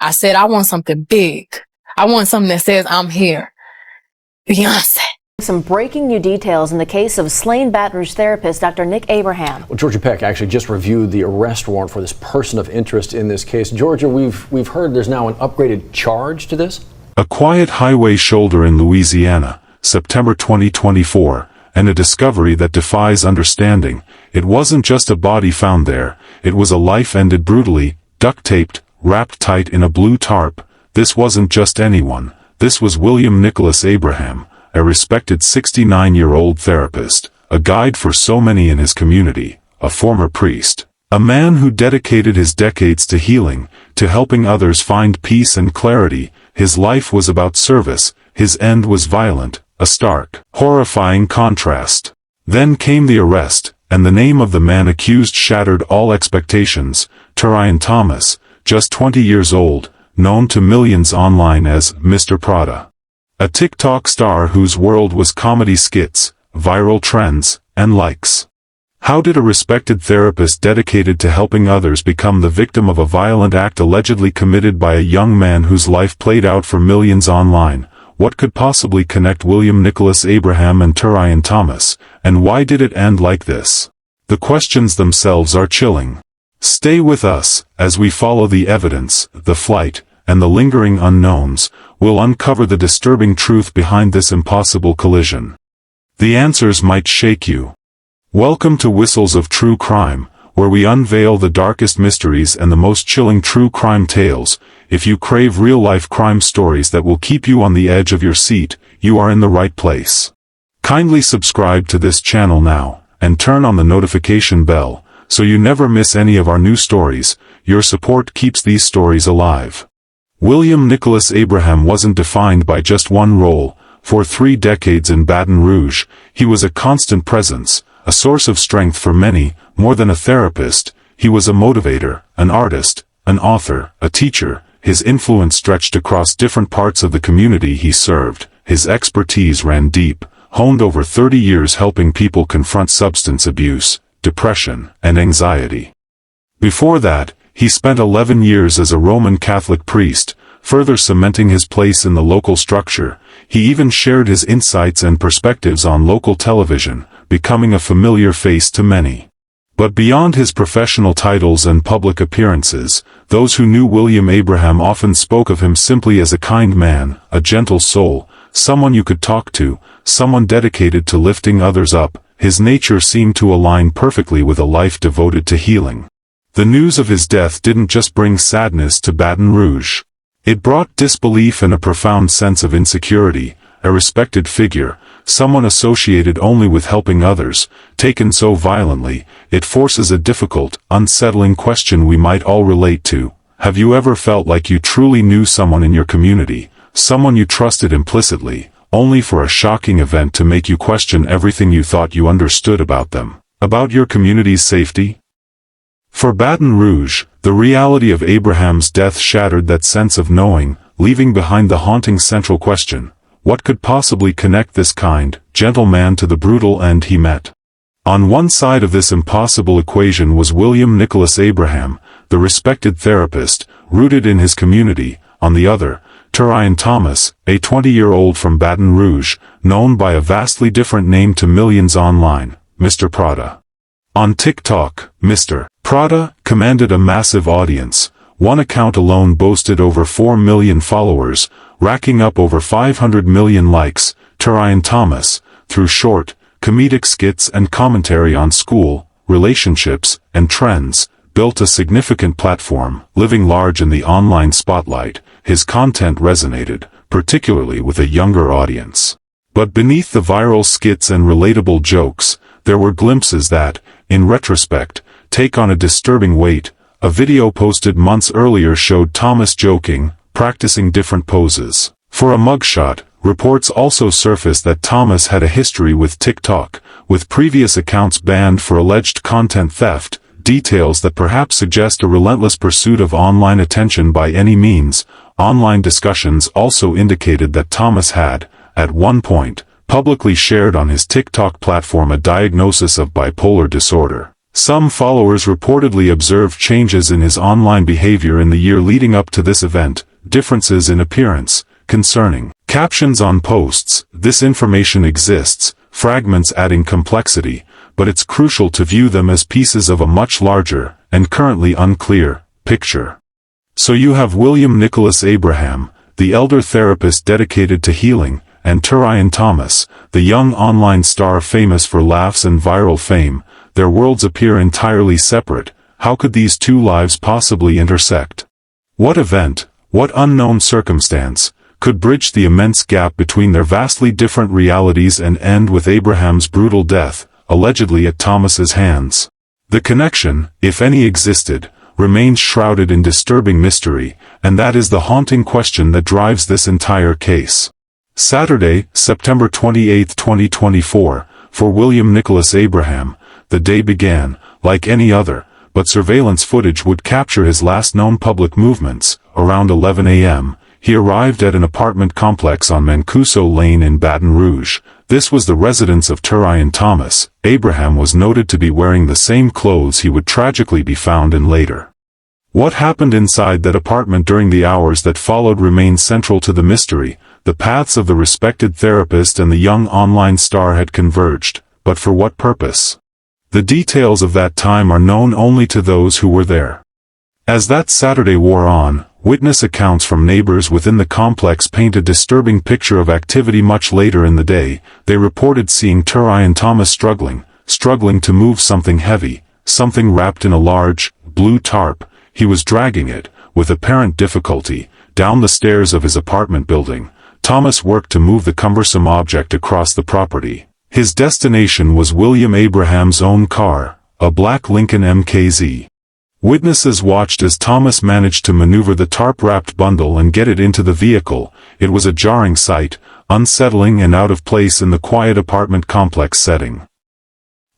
I said, I want something big. I want something that says I'm here. Beyonce. Some breaking new details in the case of slain Baton Rouge therapist Dr. Nick Abraham. Well, Georgia Peck actually just reviewed the arrest warrant for this person of interest in this case. Georgia, we've heard there's now an upgraded charge to this. A quiet highway shoulder in Louisiana, September 2024, and a discovery that defies understanding. It wasn't just a body found there, it was a life ended brutally, duct-taped, wrapped tight in a blue tarp. This wasn't just anyone, this was William Nicholas Abraham, a respected 69-year-old therapist, a guide for so many in his community, a former priest, a man who dedicated his decades to healing, to helping others find peace and clarity. His life was about service, his end was violent, a stark, horrifying contrast. Then came the arrest, and the name of the man accused shattered all expectations. Turian Thomas, just 20 years old, known to millions online as MrPrada. A TikTok star whose world was comedy skits, viral trends, and likes. How did a respected therapist dedicated to helping others become the victim of a violent act allegedly committed by a young man whose life played out for millions online? What could possibly connect William Nicholas Abraham and Turian Thomas, and why did it end like this? The questions themselves are chilling. Stay with us, as we follow the evidence, the flight, and the lingering unknowns. We'll uncover the disturbing truth behind this impossible collision. The answers might shake you. Welcome to Whistles of True Crime, where we unveil the darkest mysteries and the most chilling true crime tales. If you crave real-life crime stories that will keep you on the edge of your seat, you are in the right place. Kindly subscribe to this channel now, and turn on the notification bell, so you never miss any of our new stories. Your support keeps these stories alive. William Nicholas Abraham wasn't defined by just one role. For 3 decades in Baton Rouge, he was a constant presence, a source of strength for many. More than a therapist, he was a motivator, an artist, an author, a teacher. His influence stretched across different parts of the community he served. His expertise ran deep, honed over 30 years helping people confront substance abuse, depression, and anxiety. Before that, he spent 11 years as a Roman Catholic priest, further cementing his place in the local structure. He even shared his insights and perspectives on local television, becoming a familiar face to many. But beyond his professional titles and public appearances, those who knew William Abraham often spoke of him simply as a kind man, a gentle soul, someone you could talk to, someone dedicated to lifting others up. His nature seemed to align perfectly with a life devoted to healing. The news of his death didn't just bring sadness to Baton Rouge. It brought disbelief and a profound sense of insecurity. A respected figure, someone associated only with helping others, taken so violently, it forces a difficult, unsettling question we might all relate to. Have you ever felt like you truly knew someone in your community, someone you trusted implicitly, only for a shocking event to make you question everything you thought you understood about them, about your community's safety? For Baton Rouge, the reality of Abraham's death shattered that sense of knowing, leaving behind the haunting central question: what could possibly connect this kind, gentle man to the brutal end he met? On one side of this impossible equation was William Nicholas Abraham, the respected therapist, rooted in his community. On the other, Turian Thomas, a 20-year-old from Baton Rouge, known by a vastly different name to millions online, MrPrada. On TikTok, MrPrada commanded a massive audience. One account alone boasted over 4 million followers, racking up over 500 million likes. Turian Thomas, through short, comedic skits and commentary on school, relationships, and trends, built a significant platform, living large in the online spotlight. His content resonated, particularly with a younger audience. But beneath the viral skits and relatable jokes, there were glimpses that, in retrospect, take on a disturbing weight. A video posted months earlier showed Thomas joking, practicing different poses for a mugshot. Reports also surfaced that Thomas had a history with TikTok, with previous accounts banned for alleged content theft, details that perhaps suggest a relentless pursuit of online attention by any means. Online discussions also indicated that Thomas had, at one point, publicly shared on his TikTok platform a diagnosis of bipolar disorder, Some followers reportedly observed changes in his online behavior in the year leading up to this event, differences in appearance, concerning captions on posts. This information exists, fragments adding complexity, but it's crucial to view them as pieces of a much larger, and currently unclear, picture. So you have William Nicholas Abraham, the elder therapist dedicated to healing, and Turian Thomas, the young online star famous for laughs and viral fame. Their worlds appear entirely separate. How could these two lives possibly intersect? What event, what unknown circumstance, could bridge the immense gap between their vastly different realities and end with Abraham's brutal death, allegedly at Thomas's hands? The connection, if any existed, remains shrouded in disturbing mystery, and that is the haunting question that drives this entire case. Saturday, September 28, 2024, for William Nicholas Abraham, the day began, like any other, but surveillance footage would capture his last known public movements. Around 11 a.m., he arrived at an apartment complex on Mancuso Lane in Baton Rouge. This was the residence of Turian Thomas. Abraham was noted to be wearing the same clothes he would tragically be found in later. What happened inside that apartment during the hours that followed remains central to the mystery. The paths of the respected therapist and the young online star had converged, but for what purpose? The details of that time are known only to those who were there. As that Saturday wore on, witness accounts from neighbors within the complex paint a disturbing picture of activity. Much later in the day, they reported seeing Turian Thomas struggling to move something heavy, something wrapped in a large, blue tarp. He was dragging it, with apparent difficulty, down the stairs of his apartment building. Thomas worked to move the cumbersome object across the property. His destination was William Abraham's own car, a black Lincoln MKZ. Witnesses watched as Thomas managed to maneuver the tarp-wrapped bundle and get it into the vehicle. It was a jarring sight, unsettling and out of place in the quiet apartment complex setting.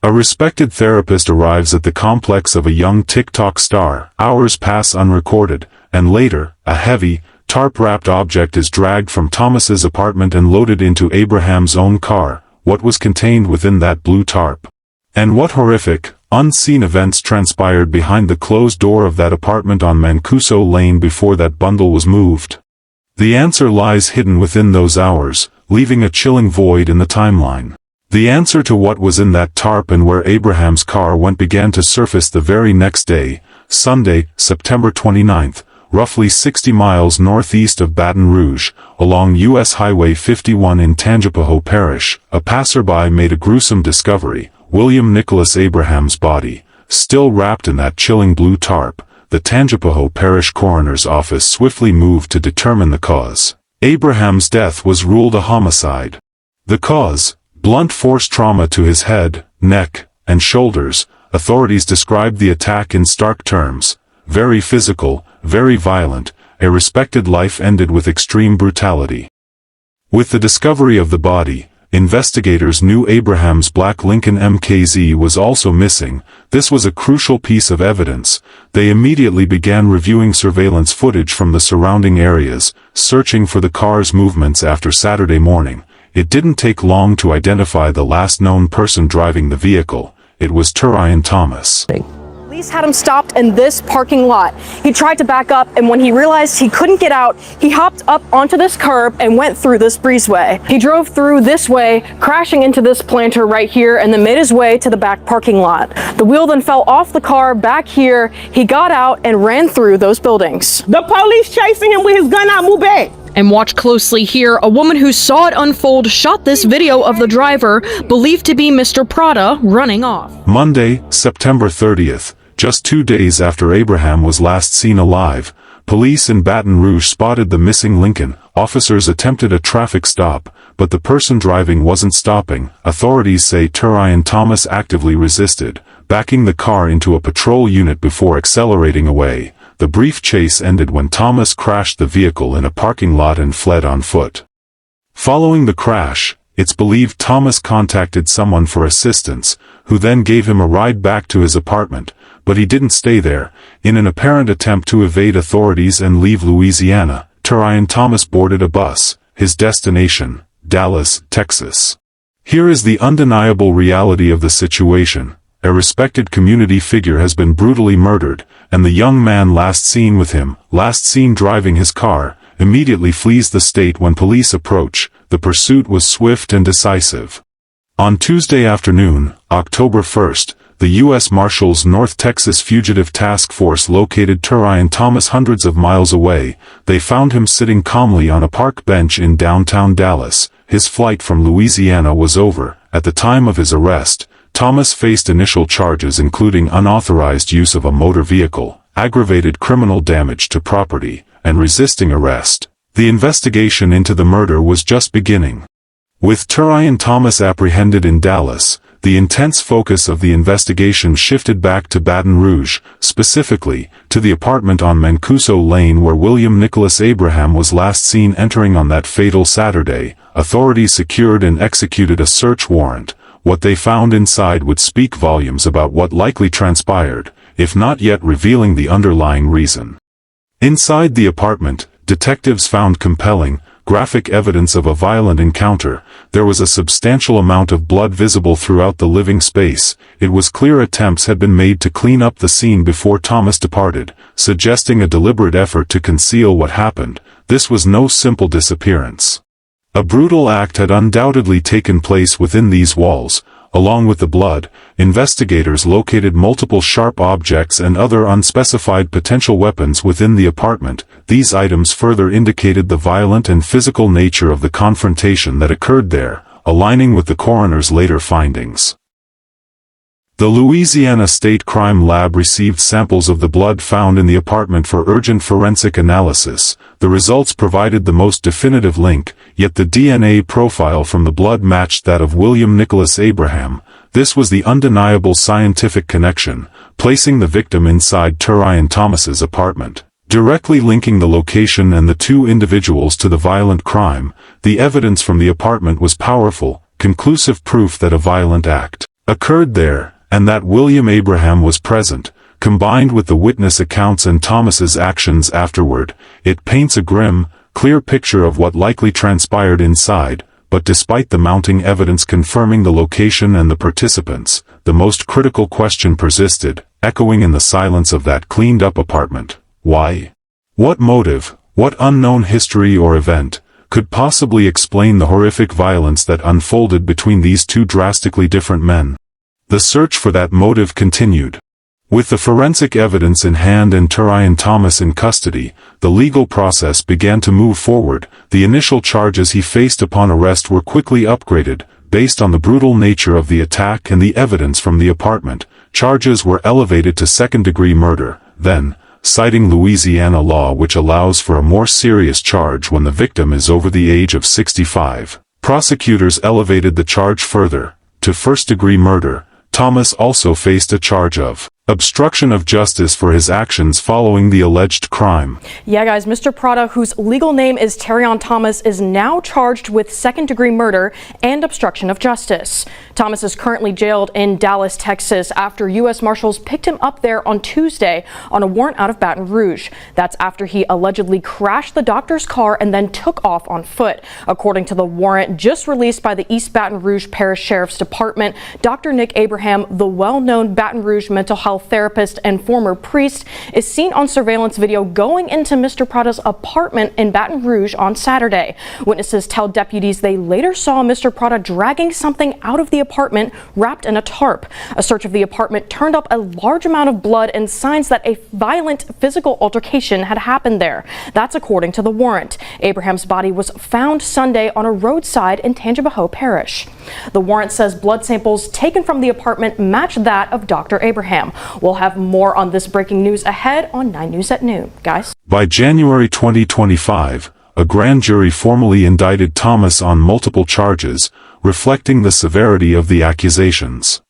A respected therapist arrives at the complex of a young TikTok star. Hours pass unrecorded, and later, a heavy, tarp-wrapped object is dragged from Thomas's apartment and loaded into Abraham's own car. What was contained within that blue tarp? And what horrific, unseen events transpired behind the closed door of that apartment on Mancuso Lane before that bundle was moved? The answer lies hidden within those hours, leaving a chilling void in the timeline. The answer to what was in that tarp and where Abraham's car went began to surface the very next day, Sunday, September 29th, roughly 60 miles northeast of Baton Rouge, along U.S. Highway 51 in Tangipahoa Parish. A passerby made a gruesome discovery: William Nicholas Abraham's body, still wrapped in that chilling blue tarp. The Tangipahoa Parish Coroner's Office swiftly moved to determine the cause. Abraham's death was ruled a homicide. The cause: blunt force trauma to his head, neck, and shoulders. Authorities described the attack in stark terms: very physical, very violent. A respected life ended with extreme brutality. With the discovery of the body, investigators knew Abraham's black Lincoln MKZ was also missing. This was a crucial piece of evidence. They immediately began reviewing surveillance footage from the surrounding areas, searching for the car's movements after Saturday morning. It didn't take long to identify the last known person driving the vehicle. It was Turian Thomas. Police had him stopped in this parking lot. He tried to back up, and when he realized he couldn't get out, he hopped up onto this curb and went through this breezeway. He drove through this way, crashing into this planter right here, and then made his way to the back parking lot. The wheel then fell off the car back here. He got out and ran through those buildings. The police chasing him with his gun out, move back. And watch closely here. A woman who saw it unfold shot this video of the driver, believed to be MrPrada, running off. Monday, September 30th, just 2 days after Abraham was last seen alive, police in Baton Rouge spotted the missing Lincoln. Officers attempted a traffic stop, but the person driving wasn't stopping. Authorities say Turian Thomas actively resisted, backing the car into a patrol unit before accelerating away. The brief chase ended when Thomas crashed the vehicle in a parking lot and fled on foot. Following the crash, it's believed Thomas contacted someone for assistance, who then gave him a ride back to his apartment, but he didn't stay there. In an apparent attempt to evade authorities and leave Louisiana, Turian Thomas boarded a bus, his destination, Dallas, Texas. Here is the undeniable reality of the situation. a respected community figure has been brutally murdered, and the young man last seen driving his car, immediately flees the state when police approach. The pursuit was swift and decisive. On Tuesday afternoon, October 1st, the U.S. Marshals North Texas Fugitive Task Force located Turion Thomas hundreds of miles away. They found him sitting calmly on a park bench in downtown Dallas. His flight from Louisiana was over. At the time of his arrest, Thomas faced initial charges including unauthorized use of a motor vehicle, aggravated criminal damage to property, and resisting arrest. The investigation into the murder was just beginning. With Turion Thomas apprehended in Dallas, the intense focus of the investigation shifted back to Baton Rouge, specifically, to the apartment on Mancuso Lane where William Nicholas Abraham was last seen entering on that fatal Saturday. Authorities secured and executed a search warrant. What they found inside would speak volumes about what likely transpired, if not yet revealing the underlying reason. Inside the apartment, detectives found compelling, graphic evidence of a violent encounter. There was a substantial amount of blood visible throughout the living space. It was clear attempts had been made to clean up the scene before Thomas departed, suggesting a deliberate effort to conceal what happened. This was no simple disappearance. A brutal act had undoubtedly taken place within these walls. Along with the blood, investigators located multiple sharp objects and other unspecified potential weapons within the apartment. These items further indicated the violent and physical nature of the confrontation that occurred there, aligning with the coroner's later findings. The Louisiana State Crime Lab received samples of the blood found in the apartment for urgent forensic analysis. The results provided the most definitive link, yet the DNA profile from the blood matched that of William Nicholas Abraham. This was the undeniable scientific connection, placing the victim inside Turion Thomas's apartment. Directly linking the location and the two individuals to the violent crime, the evidence from the apartment was powerful, conclusive proof that a violent act occurred there, and that William Abraham was present. Combined with the witness accounts and Thomas's actions afterward, it paints a grim, clear picture of what likely transpired inside. But despite the mounting evidence confirming the location and the participants, the most critical question persisted, echoing in the silence of that cleaned-up apartment. Why? What motive, what unknown history or event, could possibly explain the horrific violence that unfolded between these two drastically different men? The search for that motive continued. With the forensic evidence in hand and Turion Thomas in custody, the legal process began to move forward. The initial charges he faced upon arrest were quickly upgraded, based on the brutal nature of the attack and the evidence from the apartment. Charges were elevated to second-degree murder. Then, citing Louisiana law which allows for a more serious charge when the victim is over the age of 65, prosecutors elevated the charge further, to first-degree murder. Thomas also faced a charge of obstruction of justice for his actions following the alleged crime. Yeah, guys, MrPrada, whose legal name is Turion Thomas, is now charged with second-degree murder and obstruction of justice. Thomas is currently jailed in Dallas, Texas, after U.S. Marshals picked him up there on Tuesday on a warrant out of Baton Rouge. That's after he allegedly crashed the doctor's car and then took off on foot. According to the warrant just released by the East Baton Rouge Parish Sheriff's Department, Dr. Nick Abraham, the well-known Baton Rouge mental health therapist and former priest, is seen on surveillance video going into MrPrada's apartment in Baton Rouge on Saturday. Witnesses tell deputies they later saw MrPrada dragging something out of the apartment wrapped in a tarp. A search of the apartment turned up a large amount of blood and signs that a violent physical altercation had happened there. That's according to the warrant. Abraham's body was found Sunday on a roadside in Tangipahoa Parish. The warrant says blood samples taken from the apartment match that of Dr. Abraham. We'll have more on this breaking news ahead on 9 News at noon. Guys? By January 2025, a grand jury formally indicted Thomas on multiple charges, reflecting the severity of the accusations.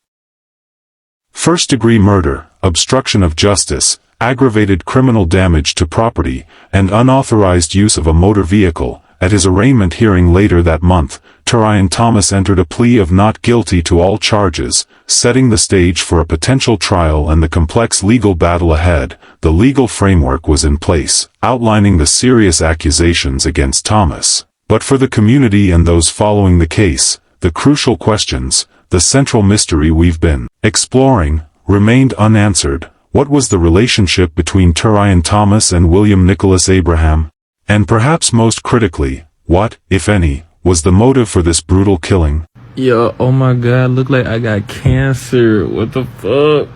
First-degree murder, obstruction of justice, aggravated criminal damage to property, and unauthorized use of a motor vehicle. At his arraignment hearing later that month, Turion Thomas entered a plea of not guilty to all charges, setting the stage for a potential trial and the complex legal battle ahead. The legal framework was in place, outlining the serious accusations against Thomas. But for the community and those following the case, the crucial questions, the central mystery we've been exploring, remained unanswered. What was the relationship between Turian Thomas and William Nicholas Abraham? And perhaps most critically, what, if any, was the motive for this brutal killing? Yo, oh my god, look like I got cancer. What the fuck?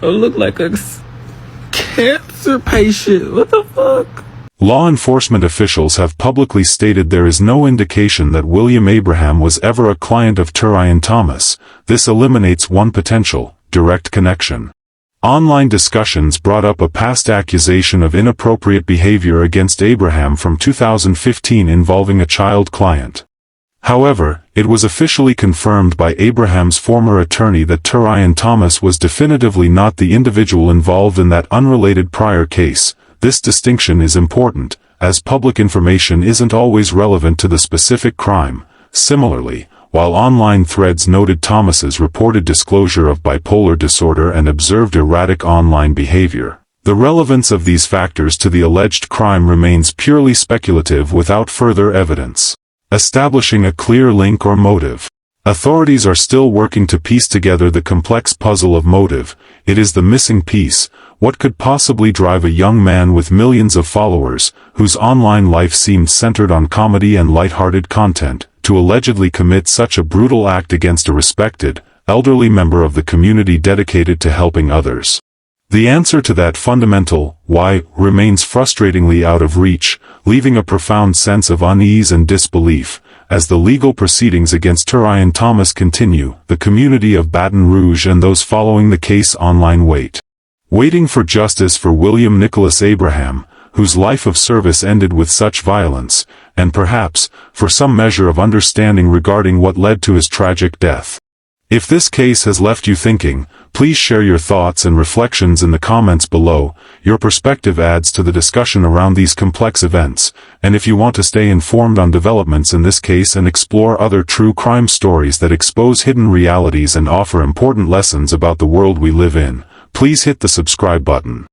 I look like a cancer patient. What the fuck? Law enforcement officials have publicly stated there is no indication that William Abraham was ever a client of Turian Thomas. This eliminates one potential, direct connection. Online discussions brought up a past accusation of inappropriate behavior against Abraham from 2015 involving a child client. However, it was officially confirmed by Abraham's former attorney that Turian Thomas was definitively not the individual involved in that unrelated prior case. This distinction is important, as public information isn't always relevant to the specific crime. Similarly, while online threads noted Thomas's reported disclosure of bipolar disorder and observed erratic online behavior, the relevance of these factors to the alleged crime remains purely speculative without further evidence establishing a clear link or motive. Authorities are still working to piece together the complex puzzle of motive. It is the missing piece. What could possibly drive a young man with millions of followers, whose online life seemed centered on comedy and lighthearted content, to allegedly commit such a brutal act against a respected, elderly member of the community dedicated to helping others? The answer to that fundamental why remains frustratingly out of reach, leaving a profound sense of unease and disbelief. As the legal proceedings against Turian Thomas continue, the community of Baton Rouge and those following the case online waiting for justice for William Nicholas Abraham, whose life of service ended with such violence, and perhaps, for some measure of understanding regarding what led to his tragic death. If this case has left you thinking, please share your thoughts and reflections in the comments below. Your perspective adds to the discussion around these complex events, and if you want to stay informed on developments in this case and explore other true crime stories that expose hidden realities and offer important lessons about the world we live in, please hit the subscribe button.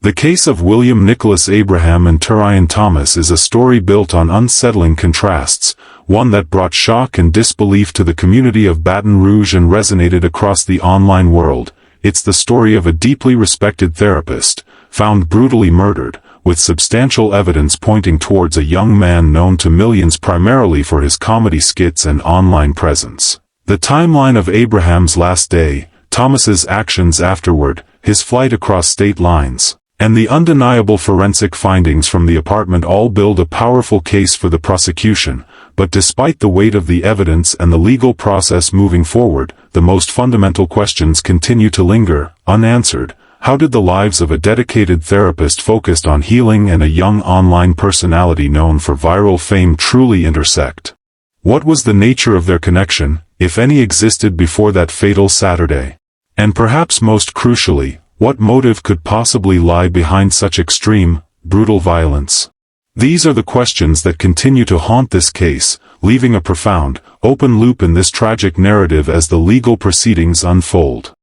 The case of William Nicholas Abraham and Turian Thomas is a story built on unsettling contrasts, one that brought shock and disbelief to the community of Baton Rouge and resonated across the online world. It's the story of a deeply respected therapist, found brutally murdered, with substantial evidence pointing towards a young man known to millions primarily for his comedy skits and online presence. The timeline of Abraham's last day, Thomas's actions afterward, his flight across state lines, and the undeniable forensic findings from the apartment all build a powerful case for the prosecution. But despite the weight of the evidence and the legal process moving forward, the most fundamental questions continue to linger, unanswered. How did the lives of a dedicated therapist focused on healing and a young online personality known for viral fame truly intersect? What was the nature of their connection, if any existed before that fatal Saturday? And perhaps most crucially, what motive could possibly lie behind such extreme, brutal violence? These are the questions that continue to haunt this case, leaving a profound, open loop in this tragic narrative as the legal proceedings unfold.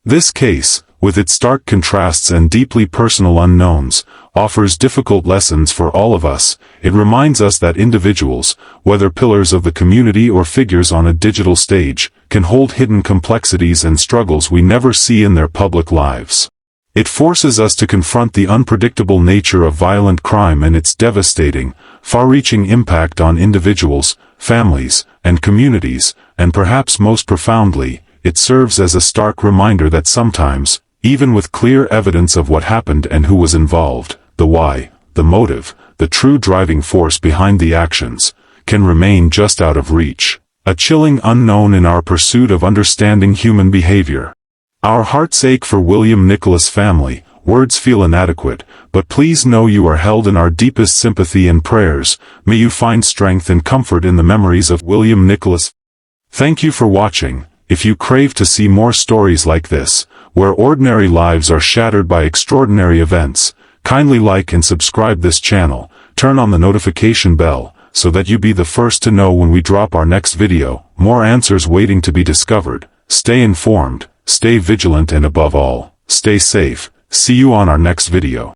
This case, with its stark contrasts and deeply personal unknowns, offers difficult lessons for all of us. It reminds us that individuals, whether pillars of the community or figures on a digital stage, can hold hidden complexities and struggles we never see in their public lives. It forces us to confront the unpredictable nature of violent crime and its devastating, far-reaching impact on individuals, families, and communities, and perhaps most profoundly, it serves as a stark reminder that sometimes, even with clear evidence of what happened and who was involved, the why, the motive, the true driving force behind the actions, can remain just out of reach, a chilling unknown in our pursuit of understanding human behavior. Our hearts ache for William Nicholas' family. Words feel inadequate, but please know you are held in our deepest sympathy and prayers. May you find strength and comfort in the memories of William Nicholas. Thank you for watching. If you crave to see more stories like this, where ordinary lives are shattered by extraordinary events, kindly like and subscribe this channel. Turn on the notification bell, so that you be the first to know when we drop our next video. More answers waiting to be discovered. Stay informed. Stay vigilant and above all, stay safe. See you on our next video.